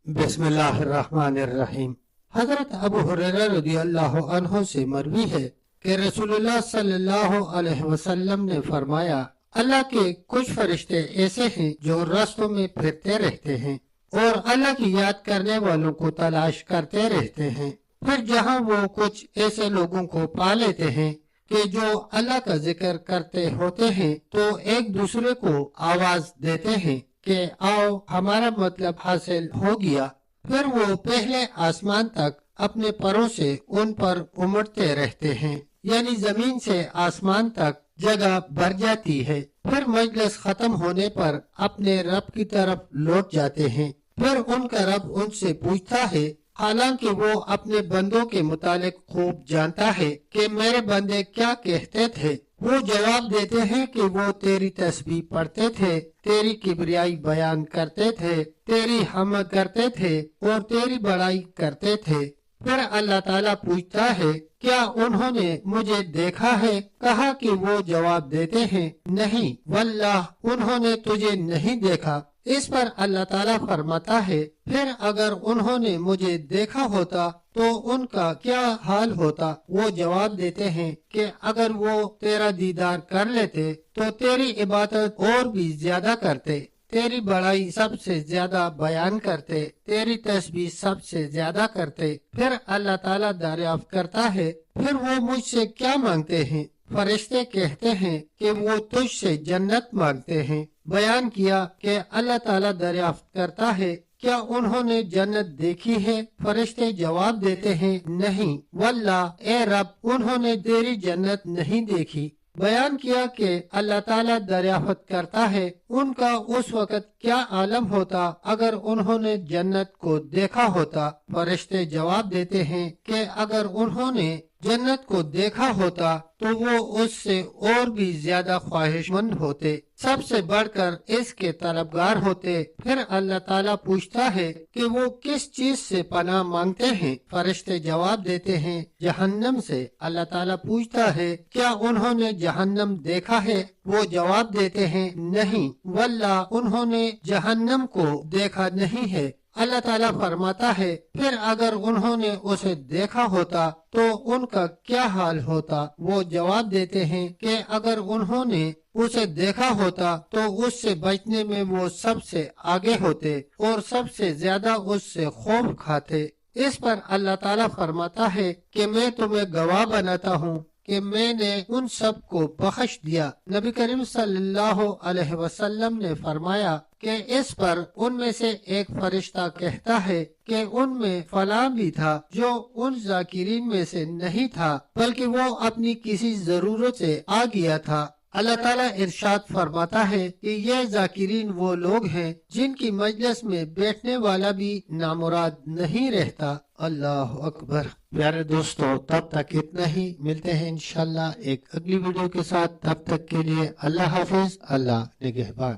बिस्मिल्लाहिर्रहमानिर्रहीम। हजरत अबू हुरैरा रज़ियल्लाहु अन्हु से मरवी है कि रसूलुल्लाह सल्लल्लाहु अलैहि वसल्लम ने फरमाया, अल्लाह के कुछ फरिश्ते ऐसे हैं जो रास्तों में फिरते रहते हैं और अल्लाह की याद करने वालों को तलाश करते रहते हैं। फिर जहाँ वो कुछ ऐसे लोगों को पा लेते हैं कि जो अल्लाह का जिक्र करते होते हैं तो एक दूसरे को आवाज देते हैं कि आओ हमारा मतलब हासिल हो गया। फिर वो पहले आसमान तक अपने परों से उन पर उमड़ते रहते हैं, यानी जमीन से आसमान तक जगह भर जाती है। फिर मजलिस खत्म होने पर अपने रब की तरफ लौट जाते हैं। फिर उनका रब उनसे पूछता है, हालांकि वो अपने बंदों के मुतालिक खूब जानता है कि मेरे बंदे क्या कहते थे। वो जवाब देते हैं कि वो तेरी तस्बीह पढ़ते थे, तेरी किबरियाई बयान करते थे, तेरी हमद करते थे और तेरी बड़ाई करते थे। फिर अल्लाह ताला पूछता है, क्या उन्होंने मुझे देखा है? कहा कि वो जवाब देते हैं, नहीं वल्लाह उन्होंने तुझे नहीं देखा। इस पर अल्लाह ताला फरमाता है, फिर अगर उन्होंने मुझे देखा होता तो उनका क्या हाल होता? वो जवाब देते हैं कि अगर वो तेरा दीदार कर लेते तो तेरी इबादत और भी ज्यादा करते, तेरी बड़ाई सबसे ज्यादा बयान करते, तेरी तस्बीह सबसे ज्यादा करते। फिर अल्लाह ताला दरियाफ्त करता है, फिर वो मुझसे क्या मांगते हैं? फरिश्ते कहते हैं कि वो तुझसे जन्नत मांगते हैं। बयान किया कि अल्लाह ताला दरियाफ्त करता है, क्या उन्होंने जन्नत देखी है? फरिश्ते जवाब देते हैं, नहीं वल्लाह ए रब उन्होंने तेरी जन्नत नहीं देखी। बयान किया कि अल्लाह ताला दरियाफ्त करता है, उनका उस वक़्त क्या आलम होता अगर उन्होंने जन्नत को देखा होता? फरिश्ते जवाब देते हैं कि अगर उन्होंने जन्नत को देखा होता तो वो उससे और भी ज्यादा ख्वाहिशमंद होते, सबसे बढ़कर इसके तलबगार होते। फिर अल्लाह ताला पूछता है कि वो किस चीज से पनाह मांगते हैं? फरिश्ते जवाब देते हैं, जहन्नम से। अल्लाह ताला पूछता है, क्या उन्होंने जहन्नम देखा है? वो जवाब देते हैं, नहीं वल्लाह उन्होंने जहन्नम को देखा नहीं है। अल्लाह ताला फरमाता है, फिर अगर उन्होंने उसे देखा होता तो उनका क्या हाल होता? वो जवाब देते हैं कि अगर उन्होंने उसे देखा होता तो उससे बचने में वो सबसे आगे होते और सबसे ज्यादा उससे खौफ खाते। इस पर अल्लाह ताला फरमाता है कि मैं तुम्हें गवाह बनाता हूँ कि मैंने उन सब को बख्श दिया। नबी करीम सल्लल्लाहु अलैहि वसल्लम ने फरमाया कि इस पर उनमें से एक फरिश्ता कहता है कि उनमें फलां भी था जो उन जाकिरीन में से नहीं था, बल्कि वो अपनी किसी जरूरत से आ गया था। अल्लाह ताला इरशाद फरमाता है कि ये जाकिरीन वो लोग हैं जिनकी मजलिस में बैठने वाला भी नामुराद नहीं रहता। अल्लाह अकबर। प्यारे दोस्तों, तब तक इतना ही। मिलते हैं इंशाल्लाह एक अगली वीडियो के साथ। तब तक के लिए अल्लाह हाफिज, अल्लाह निगहबान।